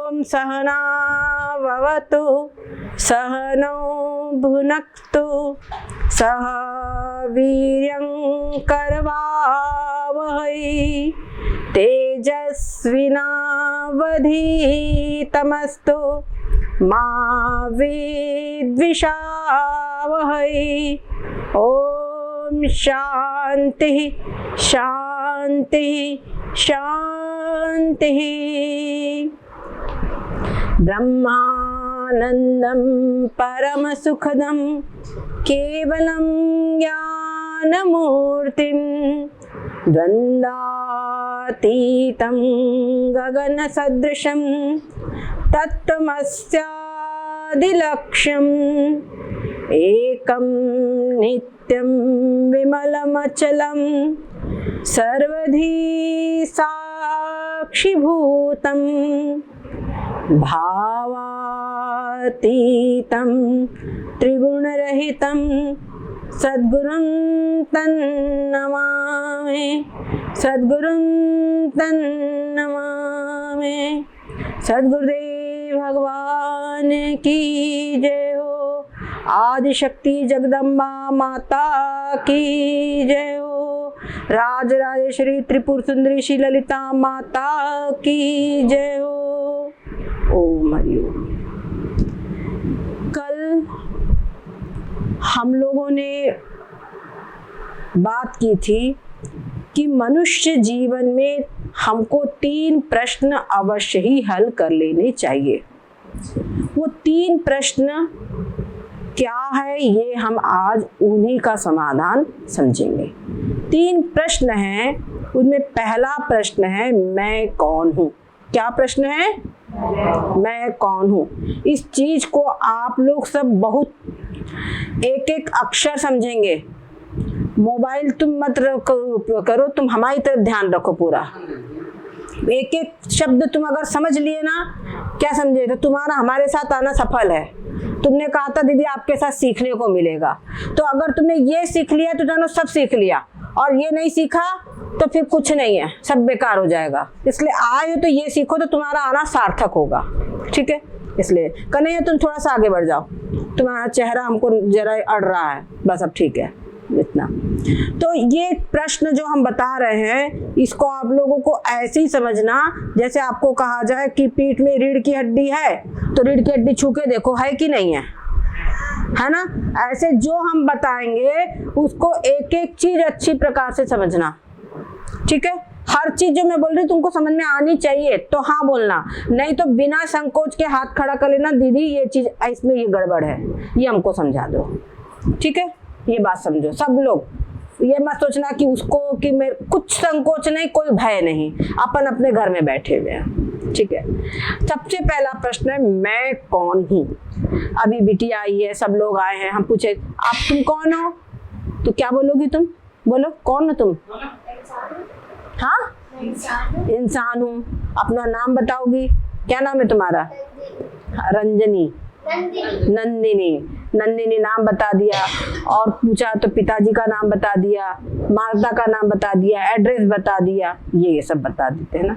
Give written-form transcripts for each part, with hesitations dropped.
ॐ सहनाववतु सहनौ भुनक्तु सह वीर्यं करवावहै तेजस्विनावधीतमस्तु मा विद्विषावहै। ॐ शान्तिः शान्तिः शान्तिः। ब्रह्मानन्दं परमसुखदं केवलं ज्ञानमूर्तिं द्वन्द्वातीतं गगनसदृशं तत्त्वमस्यादिलक्ष्यम् एकं नित्यं विमलमचलं सर्वधी साक्षिभूतं भावातीतं त्रिगुणरहितं सद्गुरुं तन्नमामि सद्गुरुं तन्नमामि। सद्गुरुदेव भगवान की जय हो। आदिशक्ति जगदम्बा माता की जय हो। राजराजेश्वरी त्रिपुर सुंदरी श्री ललिता माता की जय हो। ओम हरि ओम। कल हम लोगों ने बात की थी कि मनुष्य जीवन में हमको 3 प्रश्न अवश्य ही हल कर लेने चाहिए। वो 3 प्रश्न क्या है, ये हम आज उन्हीं का समाधान समझेंगे। 3 प्रश्न हैं, उनमें पहला प्रश्न है मैं कौन हूँ। क्या प्रश्न है? मैं कौन हूँ। इस चीज को आप लोग सब बहुत एक एक अक्षर समझेंगे। मोबाइल तुम मत करो, तुम हमारी तरफ ध्यान रखो। पूरा एक एक शब्द तुम अगर समझ लिए ना, क्या समझे, तो तुम्हारा हमारे साथ आना सफल है। तुमने कहा था दीदी आपके साथ सीखने को मिलेगा, तो अगर तुमने ये सीख लिया तो जानो सब सीख लिया, और ये नहीं सीखा तो फिर कुछ नहीं है, सब बेकार हो जाएगा। इसलिए आए हो तो ये सीखो तो तुम्हारा आना सार्थक होगा। ठीक है, इसलिए कन्हैया तुम थोड़ा सा आगे बढ़ जाओ, तुम्हारा चेहरा हमको जरा अड़ रहा है, बस अब ठीक है इतना। तो ये प्रश्न जो हम बता रहे हैं, इसको आप लोगों को ऐसे ही समझना जैसे आपको कहा जाए कि पीठ में रीढ़ की हड्डी है तो रीढ़ की हड्डी छू के देखो है कि नहीं है, है ना। ऐसे जो हम बताएंगे उसको एक एक चीज अच्छी प्रकार से समझना। ठीक है, हर चीज जो मैं बोल रही हूँ तुमको समझ में आनी चाहिए तो हाँ बोलना, नहीं तो बिना संकोच के हाथ खड़ा कर लेना, दीदी ये चीज इसमें ये गड़बड़ है, ये हमको समझा दो। ठीक है, ये बात समझो सब लोग। ये मत सोचना कि उसको कि मैं कुछ संकोच नहीं, कोई भय नहीं, अपन अपने घर में बैठे हुए हैं। ठीक है, सबसे पहला प्रश्न है मैं कौन हूँ। अभी बिटिया आई है, सब लोग आए हैं, हम पूछे आप तुम कौन हो, तो क्या बोलोगी तुम? बोलो कौन हो तुम? हाँ, इंसान हूँ। अपना नाम बताओगी, क्या नाम है तुम्हारा? रंजनी, नंदिनी। नंदिनी नाम बता दिया, और पूछा तो पिताजी का नाम बता दिया, माता का नाम बता दिया, एड्रेस बता दिया, ये सब बता देते हैं ना।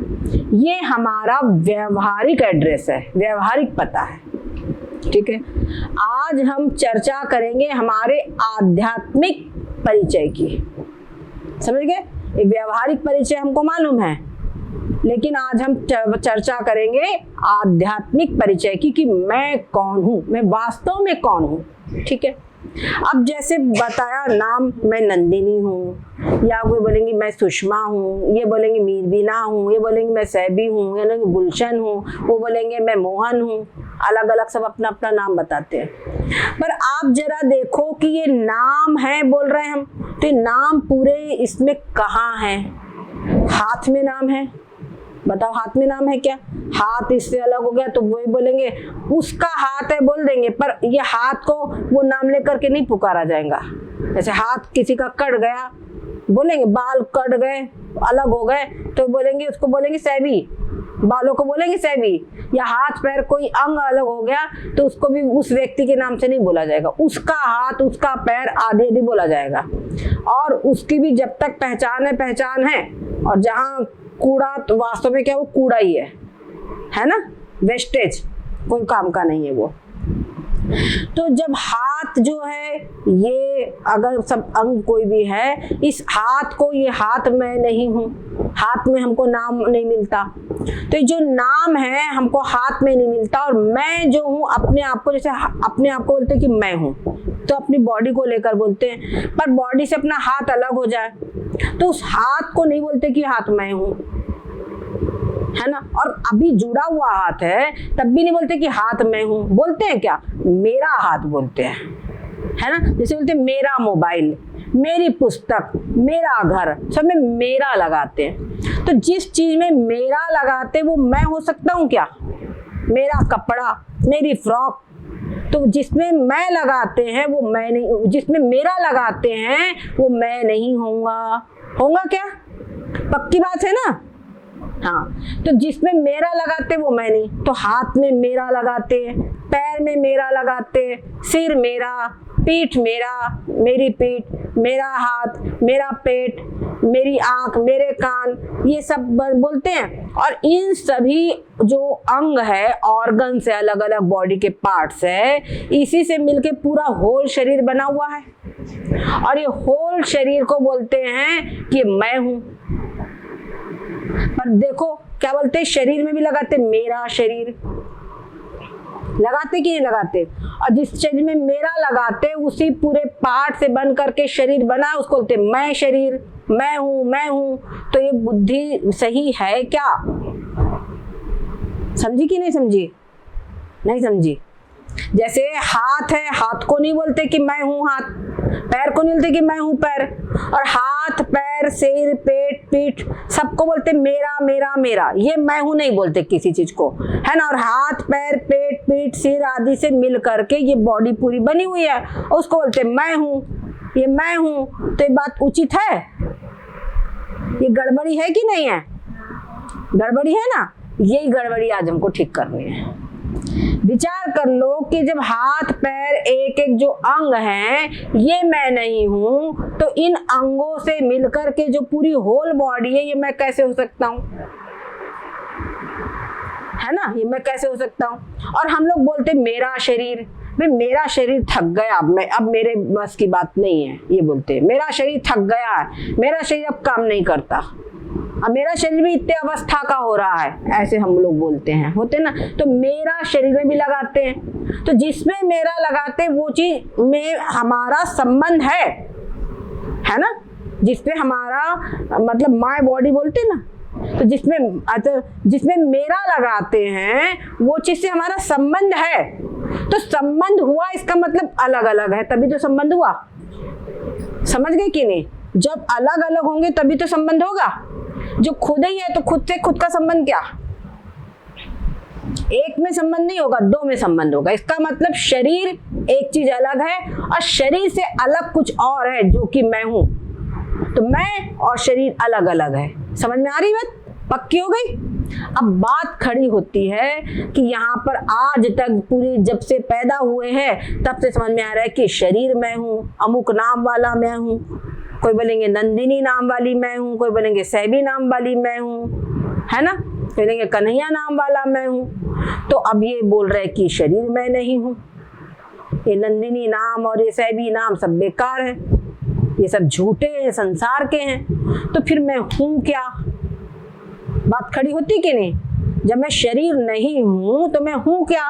ये हमारा व्यवहारिक एड्रेस है, व्यवहारिक पता है। ठीक है, आज हम चर्चा करेंगे हमारे आध्यात्मिक परिचय की। समझ गए? व्यवहारिक परिचय हमको मालूम है, लेकिन आज हम चर्चा करेंगे आध्यात्मिक परिचय की कि मैं कौन हूँ, मैं वास्तव में कौन हूँ। ठीक है, अब जैसे बताया नाम, मैं नंदिनी हूँ, या कोई बोलेंगी मैं सुषमा हूँ, ये बोलेंगे मीरबीना हूँ, ये बोलेंगे मैं सैबी हूँ, ये बोलेंगे गुलशन हूँ, वो बोलेंगे मैं मोहन हूँ। अलग अलग सब अपना अपना नाम बताते हैं। पर आप जरा देखो कि ये नाम है बोल रहे हैं हम, तो ये नाम पूरे इसमें कहाँ है? हाथ में नाम है, बताओ हाथ में नाम है क्या? हाथ इससे अलग हो गया तो वही बोलेंगे उसका हाथ है बोल देंगे, पर ये हाथ को वो नाम लेकर के नहीं पुकारा जाएगा। जैसे हाथ किसी का कट गया, बोलेंगे बाल कट गए अलग हो गए तो बोलेंगे, उसको बोलेंगे सैबी, बालों को बोलेंगे सैबी। या हाथ पैर कोई अंग अलग हो गया तो उसको भी उस व्यक्ति के नाम से नहीं बोला जाएगा, उसका हाथ उसका पैर आदि आदि बोला जाएगा। और उसकी भी जब तक पहचान है, और जहाँ कूड़ा तो वास्तव में क्या वो कूड़ा ही है ना। वेस्टेज, कोई काम का नहीं है वो। तो जब हाथ जो है, ये अगर सब अंग कोई भी है, इस हाथ को, ये हाथ मैं नहीं हूँ, हाथ में हमको नाम नहीं मिलता, तो ये जो नाम है हमको हाथ में नहीं मिलता, और मैं जो हूँ अपने आप को, जैसे अपने आप को बोलते हैं कि मैं हूँ, तो अपनी बॉडी को लेकर बोलते हैं, पर बॉडी से अपना हाथ अलग हो जाए तो उस हाथ को नहीं बोलते कि हाथ मैं हूँ, है ना। और अभी जुड़ा हुआ हाथ है तब भी नहीं बोलते कि हाथ मैं हूं, बोलते हैं क्या, मेरा हाथ बोलते हैं, है ना। जैसे बोलते हैं मेरा मोबाइल, मेरी पुस्तक, मेरा घर, सब में मेरा लगाते हैं। तो जिस चीज में मेरा लगाते हैं वो मैं हो सकता हूं क्या, मेरा कपड़ा, मेरी फ्रॉक, तो जिसमें मैं लगाते हैं वो मैं नहीं, जिसमें मेरा लगाते हैं वो मैं नहीं होऊंगा, होगा क्या, पक्की बात है ना। हाँ, तो जिसमें मेरा लगाते वो मैं नहीं, तो हाथ में मेरा लगाते, पैर में मेरा लगाते, सिर मेरा, पीठ मेरा, मेरी पीठ, मेरा हाथ, मेरा पेट, मेरी आंख, मेरे कान, ये सब बोलते हैं। और इन सभी जो अंग है, ऑर्गन से, अलग अलग बॉडी के पार्ट्स है, इसी से मिलके पूरा होल शरीर बना हुआ है, और ये होल शरीर को बोलते हैं कि मैं हूं। पर देखो क्या बोलते हैं, शरीर में भी लगाते मेरा शरीर, लगाते कि नहीं लगाते, और जिस शरीर में मेरा लगाते उसी पूरे पार्ट से बन करके शरीर बना, उसको बोलते मैं शरीर, मैं हूं। तो ये बुद्धि सही है क्या, समझी कि नहीं समझी, नहीं समझी। जैसे हाथ है, हाथ को नहीं बोलते कि मैं हूं हाथ, पैर को नहीं बोलते कि मैं हूं पैर, और हाथ, पैर, सिर, पेट, पीठ, सबको बोलते मेरा मेरा मेरा, ये मैं हूं नहीं बोलते किसी चीज को, है ना। और हाथ, पैर, पेट, पीठ, सिर आदि से मिल करके ये बॉडी पूरी बनी हुई है, उसको बोलते मैं हूं, ये मैं हूं। तो ये बात उचित है, ये गड़बड़ी है कि नहीं है, गड़बड़ी है ना। यही गड़बड़ी आज हमको ठीक करनी है। विचार कर लो कि जब हाथ, पैर, एक एक जो अंग हैं ये मैं नहीं हूं, तो इन अंगों से मिलकर के जो पूरी होल बॉडी है ये मैं कैसे हो सकता हूं, है ना, ये मैं कैसे हो सकता हूं। और हम लोग बोलते मेरा शरीर, भाई मेरा शरीर थक गया, अब मेरे बस की बात नहीं है, ये बोलते मेरा शरीर थक गया है, मेरा शरीर अब काम नहीं करता, अब मेरा शरीर भी इतने अवस्था का हो रहा है, ऐसे हम लोग बोलते हैं, होते ना। तो मेरा शरीर में भी लगाते हैं, तो जिसमें मेरा लगाते वो चीज में हमारा संबंध है ना, जिसपे हमारा मतलब माय बॉडी बोलते ना, तो जिसमें मेरा लगाते हैं वो चीज से हमारा संबंध है। तो संबंध हुआ इसका मतलब अलग अलग है, तभी तो संबंध हुआ, समझ गए कि नहीं। जब अलग अलग होंगे तभी तो संबंध होगा। जो खुद ही है तो खुद से खुद का संबंध क्या, एक में संबंध नहीं होगा, दो में संबंध होगा। इसका मतलब शरीर एक चीज अलग है और शरीर से अलग कुछ और है जो कि मैं हूं। तो मैं और शरीर अलग अलग है, समझ में आ रही बात, पक्की हो गई। अब बात खड़ी होती है कि यहाँ पर आज तक पूरी जब से पैदा हुए हैं तब से समझ में आ रहा है कि शरीर मैं हूँ, अमुक नाम वाला मैं हूँ, कोई बोलेंगे नंदिनी नाम वाली मैं हूँ, कोई बोलेंगे सैबी नाम वाली मैं हूँ, है ना, कोई बोलेंगे कन्हैया नाम वाला मैं हूँ। तो अब ये बोल रहे कि शरीर मैं नहीं हूँ, ये नंदिनी नाम और ये सैबी नाम सब बेकार है, ये सब झूठे हैं, संसार के हैं। तो फिर मैं हूँ क्या, बात खड़ी होती कि नहीं। जब मैं शरीर नहीं हूं तो मैं हूं क्या,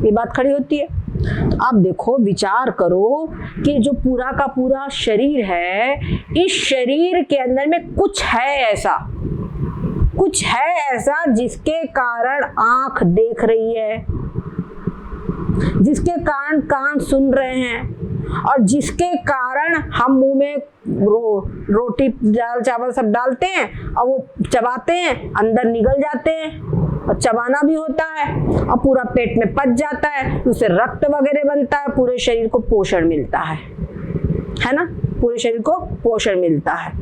ये बात खड़ी होती है। तो आप देखो, विचार करो कि जो पूरा का पूरा शरीर है, इस शरीर के अंदर में कुछ है ऐसा जिसके कारण आंख देख रही है, जिसके कारण कान सुन रहे हैं, और जिसके कारण हम मुंह में रोटी दाल चावल सब डालते हैं और वो चबाते हैं, अंदर निगल जाते हैं और चबाना भी होता है और पूरा पेट में पच जाता है, उससे रक्त वगैरह बनता है, पूरे शरीर को पोषण मिलता है ना, पूरे शरीर को पोषण मिलता है।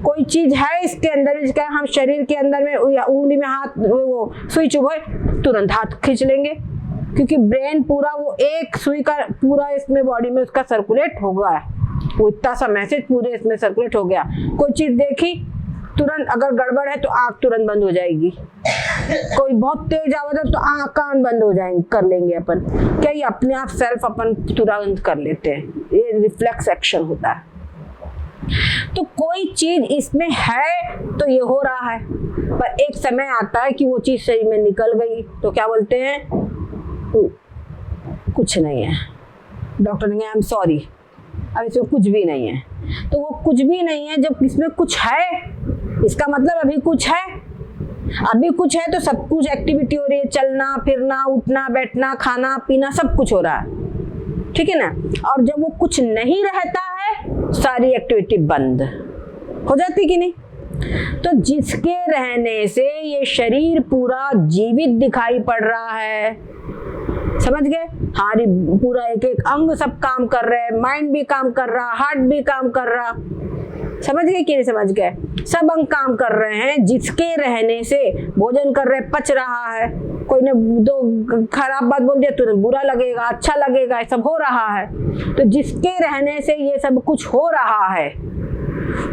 कोई चीज है इसके अंदर जिसका हम शरीर के अंदर में उंगली में हाथ वो सुई चुभे तुरंत हाथ खींच लेंगे, क्योंकि ब्रेन पूरा वो एक सुई का पूरा इसमें बॉडी में उसका सर्कुलेट हो गया है, वो इतना सा मैसेज पूरे इसमें सर्कुलेट हो गया। कोई चीज देखी तुरंत, अगर गड़बड़ है तो आंख तुरंत बंद हो जाएगी, कोई बहुत तेज आवाज है तो आँख कान बंद हो जाएंगे, कर लेंगे अपन, क्या ये अपने आप सेल्फ अपन तुरंत कर लेते हैं, ये रिफ्लेक्स एक्शन होता है। तो कोई चीज इसमें है तो ये हो रहा है, पर एक समय आता है कि वो चीज शरीर में निकल गई तो क्या बोलते हैं, कुछ नहीं है, डॉक्टर ने आई एम सॉरी, अब इसमें कुछ भी नहीं है। तो वो कुछ भी नहीं है, जब इसमें कुछ है इसका मतलब अभी कुछ है, अभी कुछ है तो सब कुछ एक्टिविटी हो रही है, चलना फिरना उठना बैठना खाना पीना सब कुछ हो रहा है, ठीक है ना। और जब वो कुछ नहीं रहता है सारी एक्टिविटी बंद हो जाती कि नहीं। तो जिसके रहने से ये शरीर पूरा जीवित दिखाई पड़ रहा है, समझ गए, हाँ पूरा एक एक अंग सब काम कर रहे हैं, माइंड भी काम कर रहा, हार्ट भी काम कर रहा, समझ गए कि नहीं समझ गए, सब अंग काम कर रहे हैं, जिसके रहने से भोजन कर रहे पच रहा है, कोई ने दो खराब बात बोल दिया तो बुरा लगेगा अच्छा लगेगा, ये सब हो रहा है। तो जिसके रहने से ये सब कुछ हो रहा है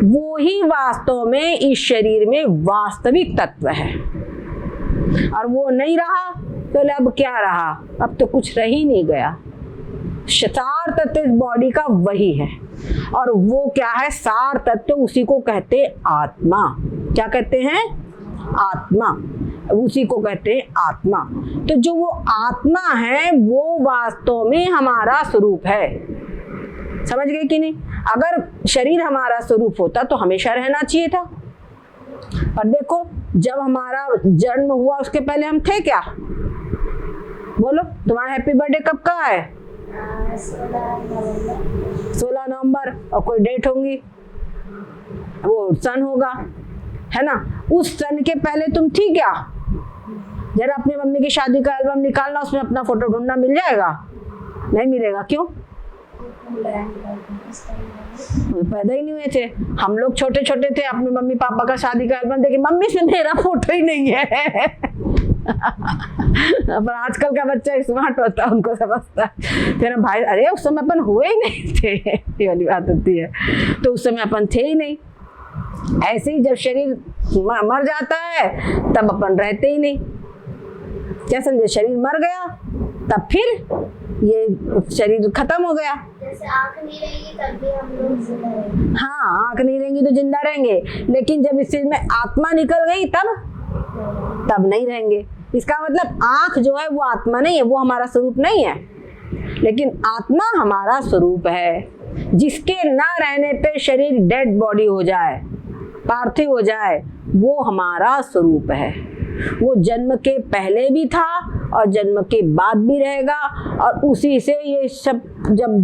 वो ही वास्तव में इस शरीर में वास्तविक तत्व है। और वो नहीं रहा तो अब क्या रहा, अब तो कुछ रह ही नहीं गया। सार तत्व इस बॉडी का वही है, और वो क्या है, सार तत्व उसी को कहते हैं आत्मा। क्या कहते हैं, आत्मा, उसी को कहते हैं आत्मा। तो जो वो आत्मा है वो वास्तव में हमारा स्वरूप है, समझ गए कि नहीं। अगर शरीर हमारा स्वरूप होता तो हमेशा रहना चाहिए था, पर देखो जब हमारा जन्म हुआ उसके पहले हम थे क्या, बोलो तुम्हारा हैप्पी बर्थडे कब का है, 16 नवंबर, और कोई डेट होंगी, वो सन होगा, है ना। उस सन के पहले तुम थी क्या, जरा अपनी मम्मी की शादी का एल्बम निकालना, उसमें अपना फोटो ढूंढना, मिल जाएगा, नहीं मिलेगा, क्यों, पैदा ही नहीं हुए थे हम लोग, छोटे छोटे थे, अपने मम्मी पापा का शादी का एल्बम देखे, मम्मी से मेरा फोटो ही नहीं है। पर आजकल का बच्चा स्मार्ट होता है, उनको समझता है तेरा भाई, अरे उस समय अपन हुए ही नहीं थे, ये वाली बात होती है, तो उस समय अपन थे ही नहीं। ऐसे ही जब शरीर मर जाता है तब अपन रहते ही नहीं, क्या समझे, शरीर मर गया तब फिर ये शरीर खत्म हो गया। जैसे आँख नहीं रहेगी तब भी हम लोग जिंदा रहेंगे। हाँ, आँख नहीं रहेंगी तो जिंदा रहेंगे, लेकिन जब इस चीज में आत्मा निकल गई तब नहीं रहेंगे। इसका मतलब आँख जो है वो आत्मा नहीं है, वो हमारा स्वरूप नहीं है, लेकिन आत्मा हमारा स्वरूप है, जिसके ना रहने पे शरीर डेड बॉडी हो जाए, पार्थिव हो जाए, वो हमारा स्वरूप है। वो जन्म के पहले भी था और जन्म के बाद भी रहेगा, और उसी से ये सब जब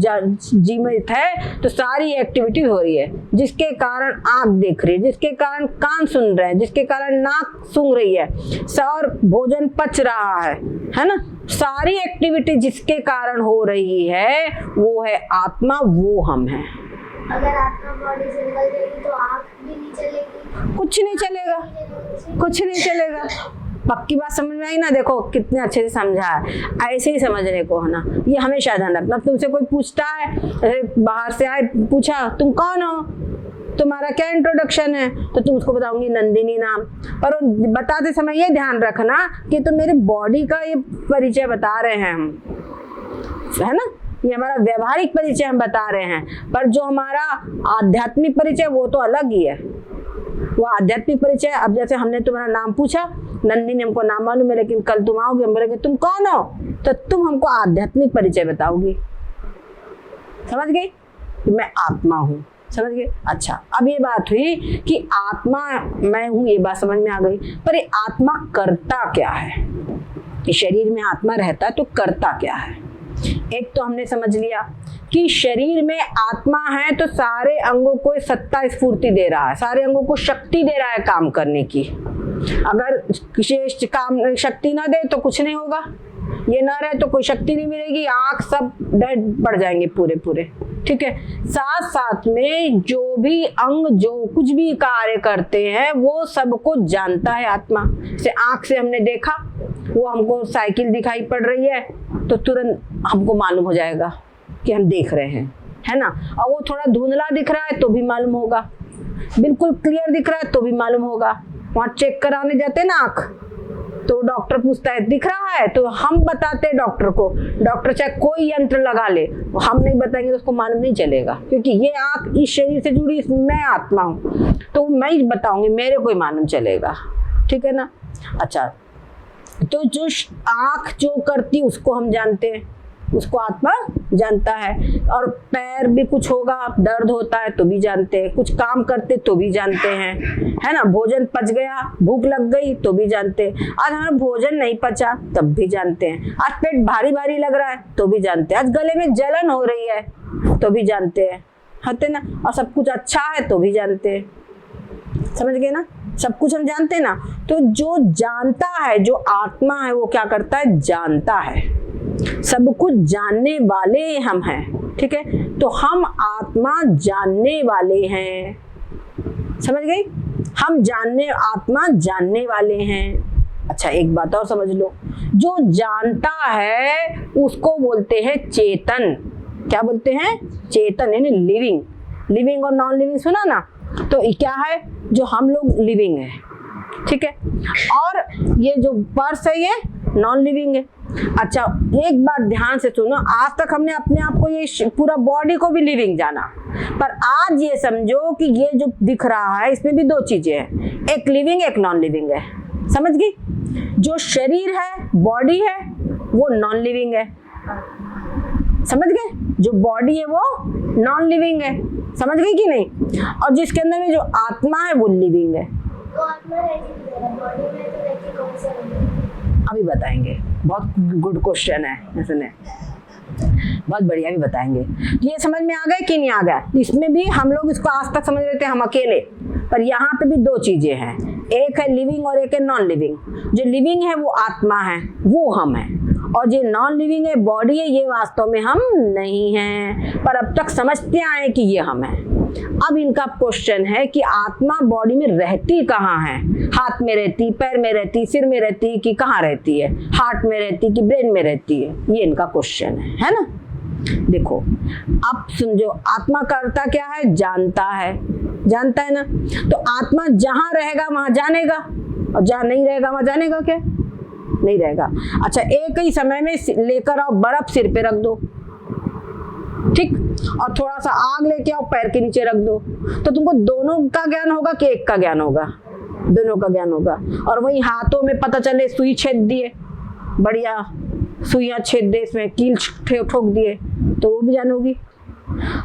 जीवित है तो सारी एक्टिविटी हो रही है, जिसके कारण आँख देख रही है, जिसके कारण कान सुन रहे हैं, जिसके कारण नाक सूंघ रही है, और भोजन पच रहा है ना, सारी एक्टिविटी जिसके कारण हो रही है वो है आत्मा, वो हम हैं। अगर आत्मा बॉडी से निकल जाएगी तो आँख भी नहीं चलेगी, कुछ नहीं चलेगा, कुछ नहीं चलेगा। पक्की बात समझ में आई ना, देखो कितने अच्छे से समझा है, ऐसे ही समझने को है ना, ये हमेशा ध्यान रखना। तुमसे कोई पूछता है, बाहर से आए पूछा तुम कौन हो, तुम्हारा क्या इंट्रोडक्शन है, तो तुम उसको बताऊंगी नंदिनी नाम, पर बताते समय ये ध्यान रखना कि तुम मेरे बॉडी का ये परिचय बता रहे हैं हम, है ना, ये हमारा व्यवहारिक परिचय हम बता रहे हैं, पर जो हमारा आध्यात्मिक परिचय वो तो अलग ही है, वो आध्यात्मिक परिचय। अब जैसे हमने तुम्हारा नाम पूछा, नंदिनी हमको नाम मालूम है, लेकिन कल तुम आओगे हम बोलेंगे तुम कौन हो, तो तुम हमको आध्यात्मिक परिचय बताओगी, समझ गई, कि मैं आत्मा हूँ, समझ गए। अच्छा, अब ये बात हुई कि आत्मा मैं हूँ, ये बात समझ में आ गई, पर ये आत्मा करता क्या है, कि शरीर में आत्मा रहता है तो करता क्या है। एक तो हमने समझ लिया कि शरीर में आत्मा है तो सारे अंगों को सत्ता स्फूर्ति दे रहा है, सारे अंगों को शक्ति दे रहा है काम करने की। अगर विशेष काम शक्ति ना दे तो कुछ नहीं होगा, ये ना रहे तो कोई शक्ति नहीं मिलेगी, आँख सब डेड पड़ जाएंगे पूरे पूरे, ठीक है। साथ साथ में जो भी अंग जो कुछ भी कार्य करते हैं वो सबको जानता है आत्मा। से आँख से हमने देखा, वो हमको साइकिल दिखाई पड़ रही है तो तुरंत हमको मालूम हो जाएगा कि हम देख रहे हैं, है ना। और वो थोड़ा धुंधला दिख रहा है तो भी मालूम होगा, बिल्कुल क्लियर दिख रहा है तो भी मालूम होगा। वहाँ चेक कराने जाते हैं ना आँख, तो डॉक्टर पूछता है दिख रहा है, तो हम बताते हैं डॉक्टर को, डॉक्टर चाहे कोई यंत्र लगा ले, हम नहीं बताएंगे तो उसको मालूम नहीं चलेगा, क्योंकि ये आँख इस शरीर से जुड़ी, मैं आत्मा हूँ, तो मैं ही बताऊंगी, मेरे को ही मालूम चलेगा, ठीक है ना। अच्छा, तो जो आँख जो करती उसको हम जानते हैं, उसको आत्मा जानता है। और पैर भी कुछ होगा, दर्द होता है तो भी जानते हैं, कुछ काम करते तो भी जानते हैं, है ना। भोजन पच गया, भूख लग गई तो भी जानते हैं। आज हमारा भोजन नहीं पचा तब भी जानते हैं। आज पेट भारी भारी लग रहा है तो भी जानते हैं। आज गले में जलन हो रही है तो भी जानते हैं, होते ना। और सब कुछ अच्छा है तो भी जानते हैं, समझ गए ना। सब कुछ हम जानते हैं ना। तो जो जानता है, जो आत्मा है, वो क्या करता है, जानता है। सब कुछ जानने वाले हम हैं, ठीक है। तो हम आत्मा जानने वाले हैं, समझ गई। हम जानने, आत्मा जानने वाले हैं। अच्छा, एक बात और समझ लो, जो जानता है उसको बोलते हैं चेतन। क्या बोलते हैं, चेतन, यानी लिविंग। लिविंग और नॉन लिविंग सुना ना, तो ये क्या है, जो हम लोग लिविंग है, ठीक है। और ये जो पर्स है ये नॉन लिविंग है। अच्छा, एक बात ध्यान से सुनो, आज तक हमने अपने आप को, ये पूरा बॉडी को भी लिविंग जाना, पर आज ये समझो कि ये जो दिख रहा है इसमें भी दो चीजें हैं, एक लिविंग एक नॉन लिविंग है, समझ गई। जो शरीर है, बॉडी है, वो नॉन लिविंग है, समझ गए। जो बॉडी है वो नॉन लिविंग है, समझ गई कि नहीं। और जिसके अंदर में जो आत्मा है वो लिविंग है। तो आत्मा रहती है बॉडी में, तो रहती कौन सा है? अभी बताएंगे, बहुत गुड क्वेश्चन है, सुने, बहुत बढ़िया, भी बताएंगे। ये समझ में आ गया कि नहीं आ गया। इसमें भी हम लोग इसको आज तक समझ रहे थे हम अकेले, पर यहाँ पे भी दो चीजें हैं, एक है लिविंग और एक है नॉन लिविंग। जो लिविंग है वो आत्मा है, वो हम है, और जो नॉन लिविंग है, बॉडी है, ये वास्तव में हम नहीं हैं, पर अब तक समझते आए कि ये हम हैं। अब इनका क्वेश्चन है कि आत्मा बॉडी में रहती कहाँ है, हाथ में रहती, पैर में रहती, सिर में रहती, कि कहाँ रहती है, हार्ट में रहती कि ब्रेन में रहती है, ये इनका क्वेश्चन है ना। देखो अब समझो, आत्मा करता क्या है, जानता है, जानता है ना। तो आत्मा जहां रहेगा वहां जानेगा, और जहां नहीं रहेगा वहां जानेगा क्या, नहीं रहेगा। अच्छा, एक ही समय में लेकर आओ बर्फ, सिर पे रख दो, ठीक, और थोड़ा सा आग लेके आओ, पैर के नीचे रख दो, तो तुमको दोनों का ज्ञान होगा कि एक का ज्ञान होगा, दोनों का ज्ञान होगा। और वही हाथों में पता चले सुई छेद दिए, बढ़िया सुइयां छेद दे, इसमें कील ठोक दिए, तो वो भी जानोगी।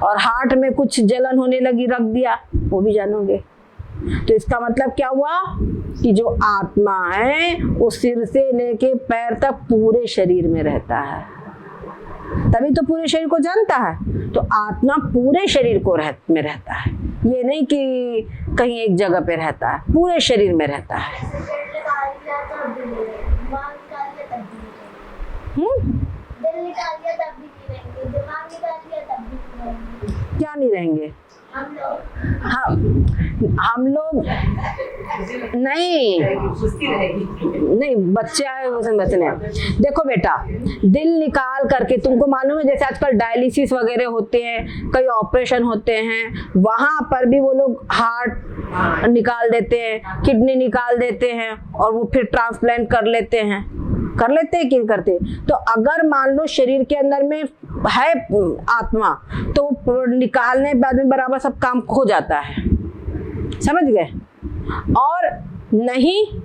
और हार्ट में कुछ जलन होने लगी, रख दिया, वो भी जानोगे। तो इसका मतलब क्या हुआ कि जो आत्मा है वो सिर से लेके पैर तक पूरे शरीर में रहता है, तभी तो पूरे शरीर को जानता है। तो आत्मा पूरे शरीर को में रहता है, ये नहीं कि कहीं एक जगह पे रहता है, पूरे शरीर में रहता है। क्या नहीं रहेंगे हम लोग नहीं, बच्चे आए बचने। देखो बेटा, दिल निकाल करके, तुमको मालूम है जैसे आजकल डायलिसिस वगैरह होते हैं, कई ऑपरेशन होते हैं, वहां पर भी वो लोग हार्ट निकाल देते हैं, किडनी निकाल देते हैं, और वो फिर ट्रांसप्लांट कर लेते हैं कि करते। तो अगर मान लो शरीर के अंदर में है आत्मा, तो निकालने बाद में बराबर सब काम हो जाता है, समझ गए। और नहीं,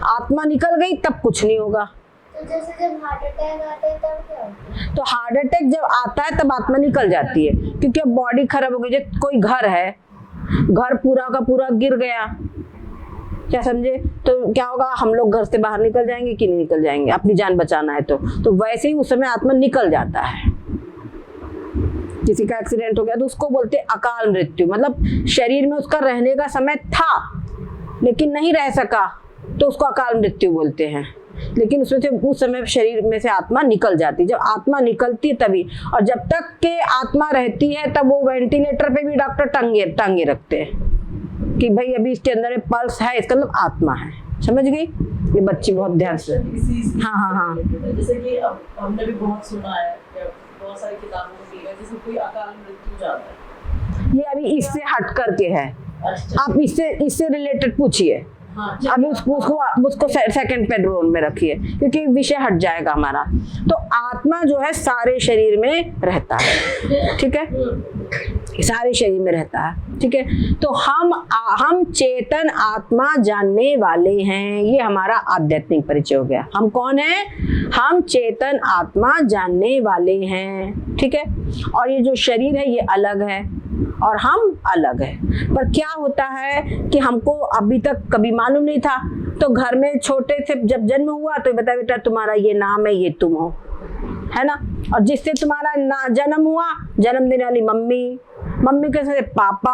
आत्मा निकल गई तब कुछ नहीं होगा। तो जैसे जब हार्ट अटैक आता है तब क्या होता है? तो हार्ट अटैक जब आता है तब आत्मा निकल जाती है, क्योंकि अब बॉडी खराब हो गई। जैसे कोई घर है, घर पूरा का पूरा गिर गया, क्या समझे, तो क्या होगा, हम लोग घर से बाहर निकल जाएंगे कि नहीं निकल जाएंगे, अपनी जान बचाना है तो वैसे ही उस समय आत्मा निकल जाता है। किसी का एक्सीडेंट हो गया तो उसको बोलते अकाल मृत्यु, मतलब शरीर में उसका रहने का समय था लेकिन नहीं रह सका, तो उसको अकाल मृत्यु बोलते हैं। लेकिन उसमें से उस समय शरीर में से आत्मा निकल जाती, जब आत्मा निकलती है तभी। और जब तक के आत्मा रहती है तब वो वेंटिलेटर पे भी डॉक्टर टांगे रखते हैं कि भाई अभी इसके अंदर पल्स है, इसका मतलब आत्मा है, समझ गई। ये बच्ची बहुत ध्यान से, हाँ, जैसे कि हमने भी बहुत सुना है, बहुत सारी किताबों में भी है, जैसे कोई अकाल मृत्यु जाता है, ये अभी इससे हट करके है। अच्छा। आप इससे रिलेटेड पूछिए, हाँ, अभी उसको सेकंड पेडरोल में रखिए, क्योंकि विषय हट जाएगा हमारा। तो आत्मा जो है सारे शरीर में रहता है, ठीक है, सारे शरीर में रहता है, ठीक है। तो हम चेतन आत्मा जानने वाले हैं, ये हमारा आध्यात्मिक परिचय हो गया। हम कौन है? हम चेतन आत्मा जानने वाले हैं, ठीक है। और ये जो शरीर है ये अलग है और हम अलग है। पर क्या होता है कि हमको अभी तक कभी मालूम नहीं था। तो घर में छोटे से जब जन्म हुआ तो बता बेटा तुम्हारा ये नाम है, ये तुम हो, है ना। और जिससे तुम्हारा जन्म हुआ, जन्म देने वाली मम्मी, मम्मी के साथ पापा,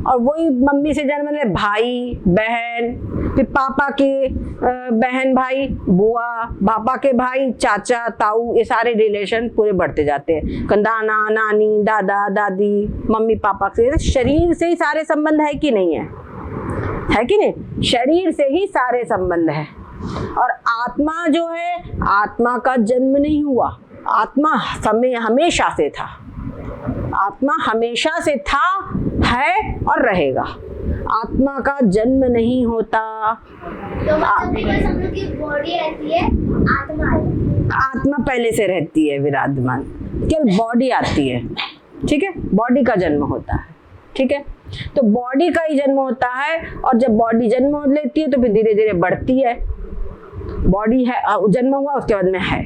और वही मम्मी से जन्म लेने भाई बहन, फिर पापा के बहन भाई बुआ, पापा के भाई चाचा ताऊ, ये सारे रिलेशन पूरे बढ़ते जाते हैं। नाना नानी दादा दादी मम्मी पापा से, शरीर से ही सारे संबंध है कि नहीं है? है कि नहीं? शरीर से ही सारे संबंध है। और आत्मा जो है, आत्मा का जन्म नहीं हुआ, आत्मा हमेशा से था, आत्मा हमेशा से था, है और रहेगा। आत्मा का जन्म नहीं होता। तो मतलब हम लोग की बॉडी रहती है, आत्मा है। आत्मा पहले से रहती है विराजमान, केवल बॉडी आती है, ठीक है। बॉडी का जन्म होता है, ठीक है। तो बॉडी का ही जन्म होता है, और जब बॉडी जन्म लेती है तो फिर धीरे धीरे बढ़ती है। बॉडी है, जन्म हुआ उसके बाद में है,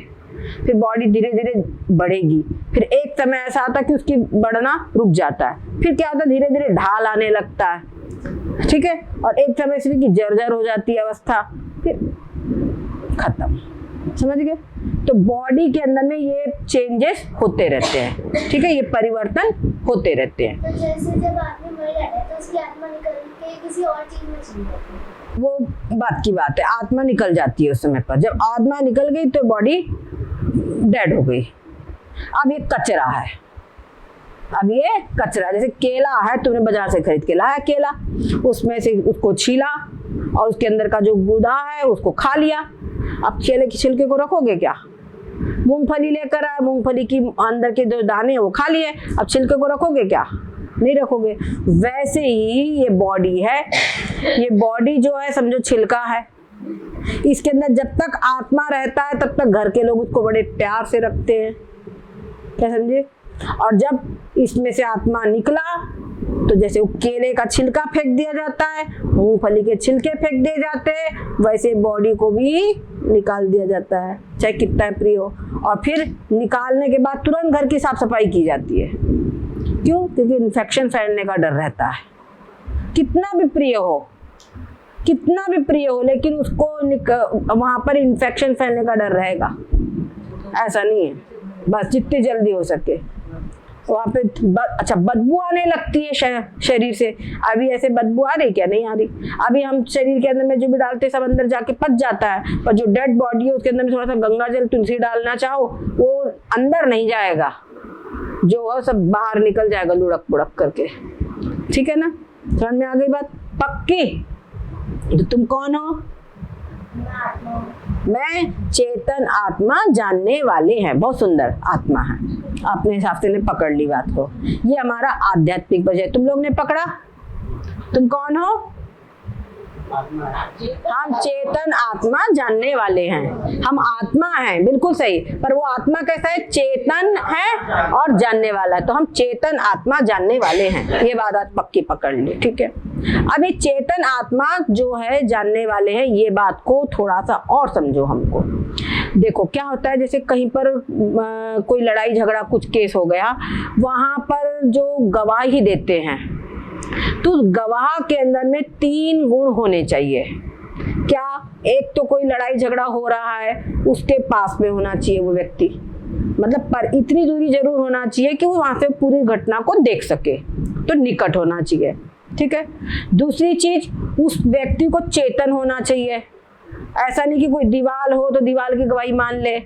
फिर बॉडी धीरे धीरे बढ़ेगी। फिर एक समय ऐसा आता है कि उसकी बढ़ना रुक जाता है, फिर क्या होता है धीरे धीरे ढाल आने लगता है, ठीक है। और एक समय से कि जर्जर हो जाती है अवस्था, फिर खत्म, समझ गए। तो बॉडी के अंदर में ये चेंजेस होते रहते हैं, ठीक है, ये परिवर्तन होते रहते हैं। तो जैसे जब आदमी मर जाता है तो उसकी आत्मा निकल के किसी और चीज में चली जाती है, वो बात की बात है। आत्मा निकल जाती है उस समय पर, जब आत्मा निकल गई तो बॉडी डेड हो गई। अब ये कचरा है, अब ये कचरा, जैसे केला है, तुमने बाजार से खरीद के लाया केला, उसमें से उसको छीला और उसके अंदर का जो गूदा है उसको खा लिया। अब केले की छिलके को रखोगे क्या? मूंगफली लेकर आए, मूंगफली की अंदर के जो दाने वो खा लिए, अब छिलके को रखोगे क्या? नहीं रखोगे। वैसे ही ये बॉडी है, ये बॉडी जो है समझो छिलका है, इसके अंदर जब तक आत्मा रहता है तब तक घर के लोग उसको बड़े प्यार से रखते हैं, क्या समझे। और जब इसमें से आत्मा निकला तो जैसे वो केले का छिलका फेंक दिया जाता है, मूंगफली के छिलके फेंक दिए जाते हैं, वैसे बॉडी को भी निकाल दिया जाता है, चाहे कितना प्रिय हो। और फिर निकालने के बाद तुरंत घर की साफ सफाई की जाती है। क्यों? क्योंकि इन्फेक्शन फैलने का डर रहता है। कितना भी प्रिय हो, कितना भी प्रिय हो, लेकिन उसको वहां पर इन्फेक्शन फैलने का डर रहेगा। ऐसा नहीं है, बस जितनी जल्दी हो सके वहाँ पे। अच्छा, बदबू आने लगती है शरीर से। अभी ऐसे बदबू आ रही क्या? नहीं आ रही। अभी हम शरीर के अंदर में जो भी डालते सब अंदर जाके पच जाता है, पर जो डेड बॉडी है उसके अंदर में थोड़ा सा गंगा जल तुलसी डालना चाहो वो अंदर नहीं जाएगा, जो है सब बाहर निकल जाएगा लुढ़क पुढ़क करके, ठीक है ना। समझ में आ गई बात? पक्की? तो तुम कौन हो? मैं चेतन आत्मा जानने वाले हैं। बहुत सुंदर आत्मा है, अपने हिसाब से ने पकड़ ली बात को। ये हमारा आध्यात्मिक वजह। तुम लोग ने पकड़ा? तुम कौन हो? हम चेतन आत्मा जानने वाले हैं। हम आत्मा हैं, बिल्कुल सही। पर वो आत्मा कैसा है? चेतन है और जानने वाला है। तो हम चेतन आत्मा जानने वाले हैं, ये बात आज पक्की पकड़ ली, ठीक है। अभी चेतन आत्मा जो है जानने वाले हैं, ये बात को थोड़ा सा और समझो हमको। देखो क्या होता है, जैसे कहीं पर कोई लड़ाई झगड़ा कुछ केस हो गया, वहां पर जो गवाही देते हैं तो गवाह के अंदर में 3 गुण होने चाहिए। क्या? एक तो कोई लड़ाई झगड़ा हो रहा है उसके पास में होना चाहिए वो व्यक्ति, मतलब पर इतनी दूरी जरूर होना चाहिए कि वो वहां से पूरी घटना को देख सके, तो निकट होना चाहिए, ठीक है। दूसरी चीज, उस व्यक्ति को चेतन होना चाहिए। ऐसा नहीं कि कोई दीवार हो तो दीवार की गवाही मान ले,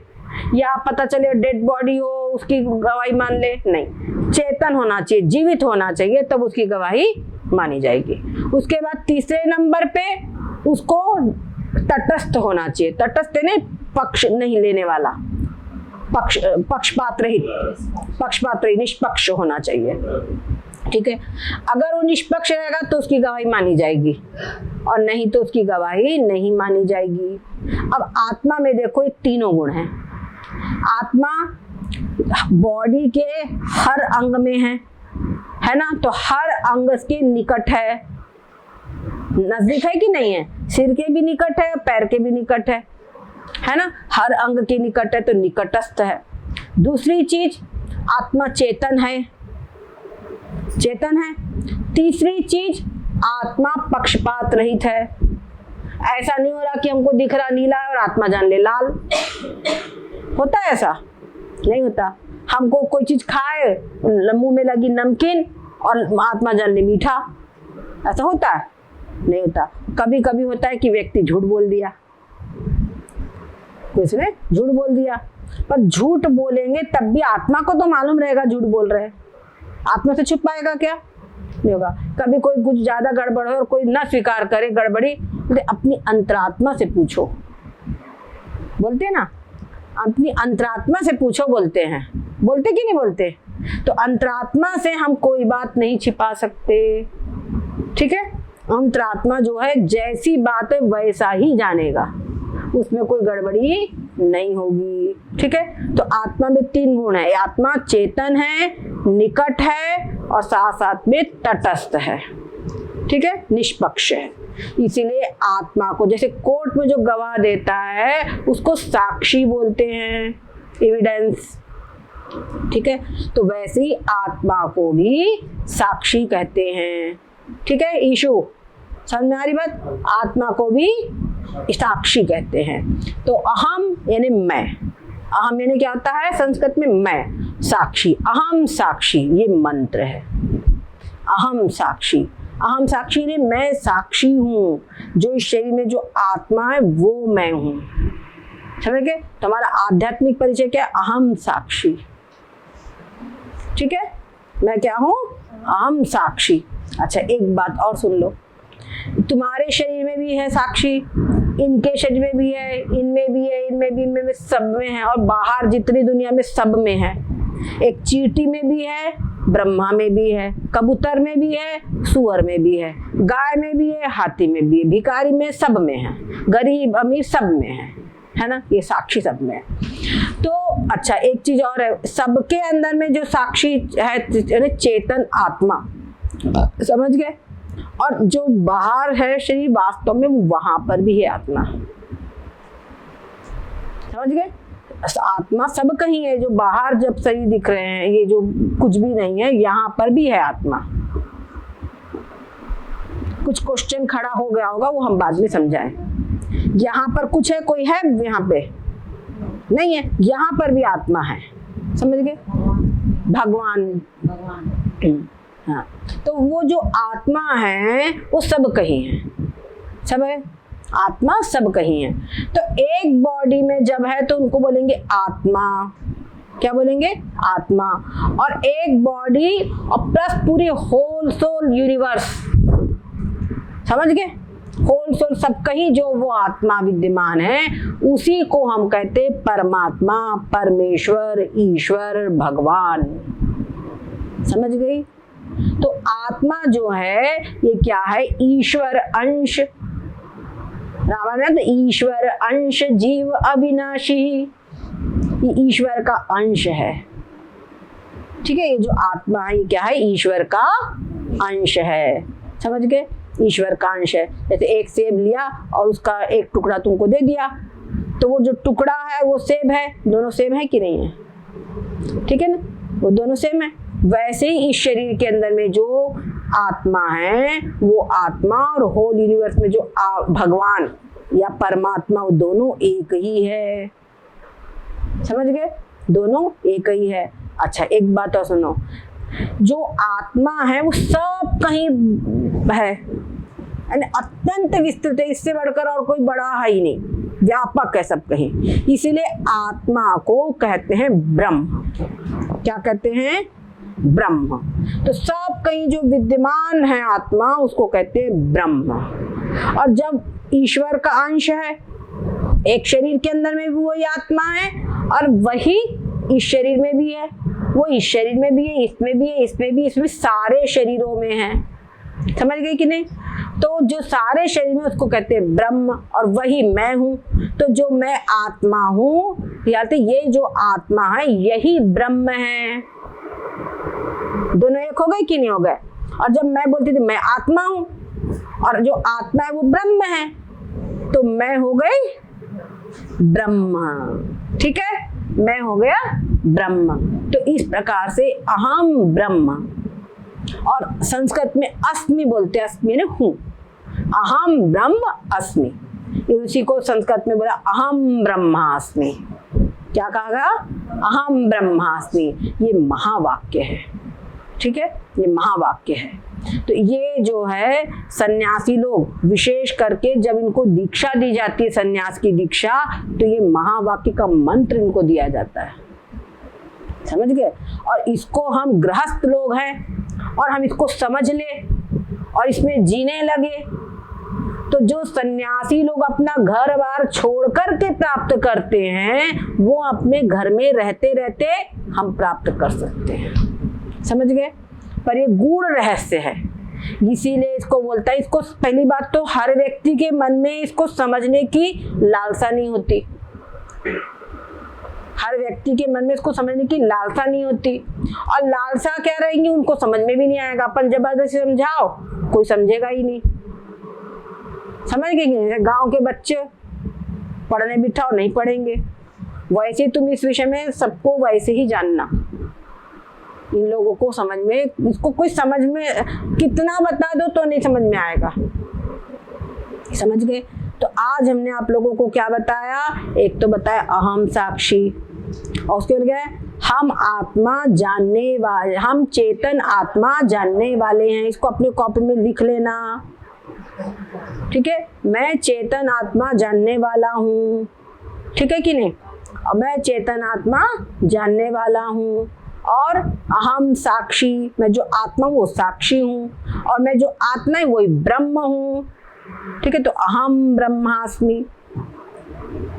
या पता चले डेड बॉडी हो उसकी गवाही मान ले, नहीं, चेतन होना चाहिए, जीवित होना चाहिए, तब उसकी गवाही मानी जाएगी। उसके बाद तीसरे नंबर पे उसको तटस्थ होना चाहिए। तटस्थ नहीं, पक्ष नहीं लेने वाला, पक्षपात रहित, निष्पक्ष होना चाहिए, ठीक है। अगर वो निष्पक्ष रहेगा तो उसकी गवाही मानी जाएगी, और नहीं तो उसकी गवाही नहीं मानी जाएगी। अब आत्मा में देखो ये तीनों गुण हैं। आत्मा बॉडी के हर अंग में है ना, तो हर अंग के निकट है, नजदीक है कि नहीं है, सिर के भी निकट है, पैर के भी निकट है ना, हर अंग के निकट है तो निकटस्थ है। दूसरी चीज आत्मा चेतन है, चेतन है। तीसरी चीज आत्मा पक्षपात रहित है। ऐसा नहीं हो रहा कि हमको दिख रहा नीला है और आत्मा जान ले लाल, होता है ऐसा? नहीं होता। हमको कोई चीज खाए, मुंह में लगी नमकीन और आत्मा जान ले मीठा, ऐसा होता है? नहीं होता। कभी कभी होता है कि व्यक्ति झूठ बोल दिया, किसने झूठ बोल दिया, पर झूठ बोलेंगे तब भी आत्मा को तो मालूम रहेगा झूठ बोल रहे हैं, आत्मा से छुप पाएगा क्या? नहीं होगा। कभी कोई कुछ ज्यादा गड़बड़ हो और कोई ना स्वीकार करे गड़बड़ी, तो अपनी अंतरात्मा से पूछो, बोलते हैं ना, अपनी अंतरात्मा से पूछो, बोलते हैं, बोलते कि नहीं बोलते? तो अंतरात्मा से हम कोई बात नहीं छिपा सकते, ठीक है। अंतरात्मा जो है जैसी बात है वैसा ही जानेगा, उसमें कोई गड़बड़ी नहीं होगी, ठीक है। तो आत्मा में तीन गुण है, आत्मा चेतन है, निकट है और साथ साथ में तटस्थ है, ठीक है, निष्पक्ष है। इसीलिए आत्मा को जैसे कोर्ट में जो गवाह देता है उसको साक्षी बोलते हैं, एविडेंस, ठीक है। तो वैसे ही आत्मा को भी साक्षी कहते हैं, ठीक है। ईशु समझ में आ रही बात? आत्मा को भी साक्षी कहते हैं। तो अहम यानी मैं, अहम यानी क्या होता है संस्कृत में? मैं, साक्षी, अहम साक्षी, ये मंत्र है। अहम साक्षी, अहम साक्षी ने मैं साक्षी हूँ, जो इस शरीर में जो आत्मा है वो मैं हूँ, समझ गए? तुम्हारा आध्यात्मिक परिचय क्या है? अहम साक्षी, ठीक है। मैं क्या हूँ? अहम साक्षी। अच्छा एक बात और सुन लो, तुम्हारे शरीर में भी है साक्षी, इनके शरीर में भी है, इनमें भी है, इनमें भी, इनमें भी, सब में है, और बाहर जितनी दुनिया में सब में है। एक चींटी में भी है, ब्रह्मा में भी है, कबूतर में भी है, सुअर में भी है, गाय में भी है, हाथी में भी है, भिखारी में, सब में है, गरीब अमीर सब में है ना, ये साक्षी सब में है। तो अच्छा एक चीज और है, सबके अंदर में जो साक्षी है चेतन आत्मा, समझ गए? और जो बाहर है शरीर वास्तव में वहां पर भी है आत्मा, समझ गए? आत्मा सब कहीं है, जो बाहर जब शरीर दिख रहे हैं ये जो कुछ भी नहीं है, यहाँ पर भी है आत्मा। कुछ क्वेश्चन खड़ा हो गया होगा वो हम बाद में समझाएं। यहाँ पर कुछ है, कोई है यहाँ पे नहीं है, यहाँ पर भी आत्मा है, समझ गए? भगवान, हाँ। तो वो जो आत्मा है वो सब कहीं है, सब है, आत्मा सब कहीं है। तो एक बॉडी में जब है तो उनको बोलेंगे आत्मा, क्या बोलेंगे? आत्मा। और एक बॉडी और प्लस पूरी होल सोल यूनिवर्स, समझ गए? होल सोल सब कहीं जो वो आत्मा विद्यमान है उसी को हम कहते परमात्मा, परमेश्वर, ईश्वर, भगवान, समझ गई? तो आत्मा जो है ये क्या है? ईश्वर अंश, रामायण तो ईश्वर अंश जीव अविनाशी, ये ईश्वर का अंश है, ठीक है। ये जो आत्मा है ये क्या है? ईश्वर का अंश है, समझ गए? ईश्वर का अंश है। जैसे एक सेब लिया और उसका एक टुकड़ा तुमको दे दिया, तो वो जो टुकड़ा है वो सेब है, दोनों सेम है कि नहीं है? ठीक है ना, वो दोनों सेम है। वैसे ही इस शरीर के अंदर में जो आत्मा है वो आत्मा और होल यूनिवर्स में जो भगवान या परमात्मा वो दोनों एक ही है, समझ गए? दोनों एक ही है। अच्छा एक बात और सुनो, जो आत्मा है वो सब कहीं है, अत्यंत विस्तृत है, इससे बढ़कर और कोई बड़ा है ही नहीं, व्यापक है सब कहीं। इसीलिए आत्मा को कहते हैं ब्रह्म। क्या कहते हैं? ब्रह्म। तो सब कहीं जो विद्यमान है आत्मा उसको कहते हैं ब्रह्म। और जब ईश्वर का अंश है, एक शरीर के अंदर में भी वही आत्मा है और वही इस शरीर में भी है, वो इस शरीर में भी है, इसमें भी है, इसमें भी, इसमें सारे शरीरों में है, समझ गई कि नहीं? तो जो सारे शरीर में उसको कहते हैं ब्रह्म, और वही मैं हूँ। तो जो मैं आत्मा हूँ, या तो ये जो आत्मा है यही ब्रह्म है। दोनों एक हो गए कि नहीं हो गए? और जब मैं बोलती थी मैं आत्मा हूँ, और जो आत्मा है वो ब्रह्म है, तो मैं हो गई ब्रह्म। ठीक है, मैं हो गया ब्रह्म। तो इस प्रकार से अहम ब्रह्म, और संस्कृत में अस्मि बोलते हैं, अस्मि ने हूँ, अहम ब्रह्म अस्मि। उसी को संस्कृत में बोला अहम ब्रह्मास्मि। क्या कहा गया? अहम ब्रह्मास्मि। ये महावाक्य है। ठीक है, ये महावाक्य है। तो ये जो है सन्यासी लोग विशेष करके जब इनको दीक्षा दी जाती है, सन्यास की दीक्षा, तो ये महावाक्य का मंत्र इनको दिया जाता है। समझ गए? और इसको हम गृहस्थ लोग हैं और हम इसको समझ ले और इसमें जीने लगे, तो जो सन्यासी लोग अपना घर बार छोड़ करके प्राप्त करते हैं, वो अपने घर में रहते रहते हम प्राप्त कर सकते हैं। समझ गए? पर ये गूढ़ रहस्य है, इसीलिए इसको बोलता है। इसको पहली बात तो हर व्यक्ति के मन में इसको समझने की लालसा नहीं होती। हर व्यक्ति के मन में इसको समझने की लालसा नहीं होती, और लालसा क्या रहेंगी, उनको समझ में भी नहीं आएगा। अपन जबरदस्ती समझाओ, कोई समझेगा ही नहीं। समझ गए? गांव के बच्चे पढ़ने बिठाओ, नहीं पढ़ेंगे। वैसे तुम इस विषय में सबको वैसे ही जानना। इन लोगों को समझ में, इसको कोई समझ में कितना बता दो तो नहीं समझ में आएगा। समझ गए? तो आज हमने आप लोगों को क्या बताया? एक तो बताया अहम साक्षी, और उसके बाद क्या है? हम आत्मा जानने वाले, हम चेतन आत्मा जानने वाले हैं। इसको अपने कॉपी में लिख लेना। ठीक है, मैं चेतन आत्मा जानने वाला हूँ। ठीक है कि नहीं? और मैं चेतन आत्मा जानने वाला हूँ, और अहम साक्षी, मैं जो आत्मा वो साक्षी हूँ, और मैं जो आत्मा है वही ब्रह्म हूँ। ठीक है, तो अहम ब्रह्मास्मि।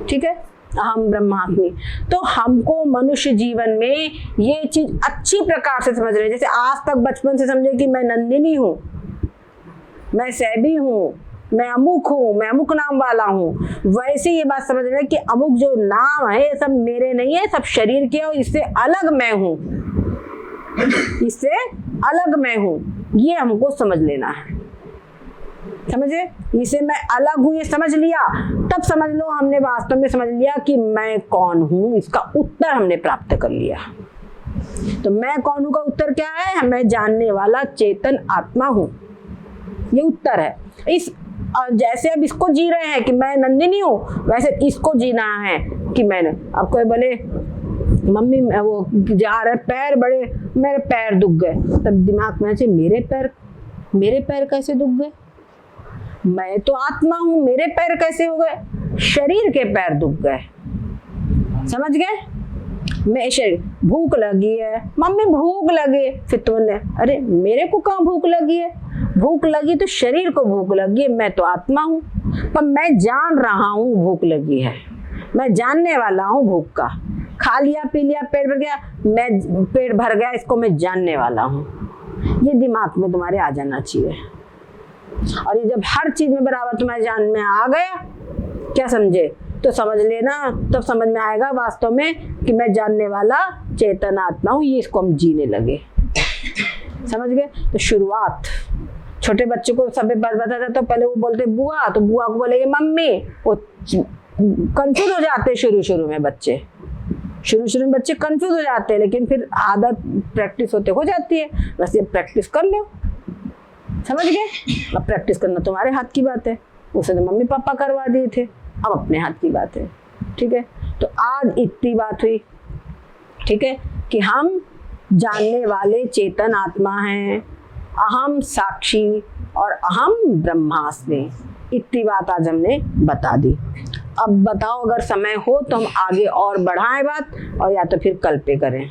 ठीक है, अहम ब्रह्मास्मि। तो हमको मनुष्य जीवन में ये चीज अच्छी प्रकार से समझ रहे हैं। जैसे आज तक बचपन से समझे कि मैं नंदिनी हूँ, मैं सैबी हूँ, मैं अमुक हूँ, मैं अमुक नाम वाला हूँ, वैसे ये बात समझ रहे हैं कि अमुक जो नाम है ये सब मेरे नहीं है, सब शरीर के, और इससे अलग मैं हूँ, इससे अलग मैं हूँ। ये हमको समझ लेना है। समझे? इसे मैं अलग हूँ ये समझ लिया, तब समझ लो हमने वास्तव में समझ लिया कि मैं कौन हूँ। इसका उत्तर हमने प्राप्त कर लिया। तो मैं कौन हूँ का उत्तर क्या है? मैं जानने वाला चेतन आत्मा हूँ, ये उत्तर है। इस जैसे अब इसको जी रहे हैं कि मैं नंदिनी हूँ, वैसे इसको जीना है कि मैंने। अब कोई बोले मम्मी वो जा रहे पैर बड़े, मेरे पैर दुख गए, तब दिमाग में से मेरे पैर कैसे दुख गए? मैं तो आत्मा हूँ, मेरे पैर कैसे हो गए? शरीर के पैर दुख गए। समझ गए? मैं शरीर, भूख लगी है, मम्मी भूख लगी। फिर तुमने, अरे मेरे को कहाँ भूख लगी है? भूख लगी तो शरीर को भूख लगी है, मैं तो आत्मा हूँ, पर मैं जान रहा हूँ भूख लगी है, मैं जानने वाला हूँ भूख का। खा लिया पी लिया पेट भर गया, मैं पेट भर गया, इसको मैं जानने वाला हूँ। ये दिमाग में तुम्हारे आ जाना चाहिए। और ये जब हर चीज में बराबर तुम्हारे जान में आ गया, क्या समझे, तो समझ लेना, तब समझ में आएगा वास्तव में कि मैं जानने वाला चेतन आत्मा हूँ। ये इसको हम जीने लगे। समझ गए? तो शुरुआत छोटे बच्चे को सब बताता तो पहले वो बोलते बुआ, तो बुआ को बोलेंगे मम्मी। वो कंफ्यूज हो जाते शुरू में बच्चे, शुरू में बच्चे कंफ्यूज हो जाते हैं, लेकिन फिर आदत प्रैक्टिस होते हो जाती है। बस ये प्रैक्टिस कर लो। समझ गए? अब प्रैक्टिस करना तुम्हारे हाथ की बात है। उसे तो मम्मी पापा करवा दिए थे, अब अपने हाथ की बात है। ठीक है, तो आज इतनी बात हुई। ठीक है, कि हम जानने वाले चेतन आत्मा हैं, अहम साक्षी और अहम ब्रह्मास्मि। इतनी बात आज हमने बता दी। अब बताओ अगर समय हो तो हम आगे और बढ़ाएं बात, और या तो फिर कल पे करें।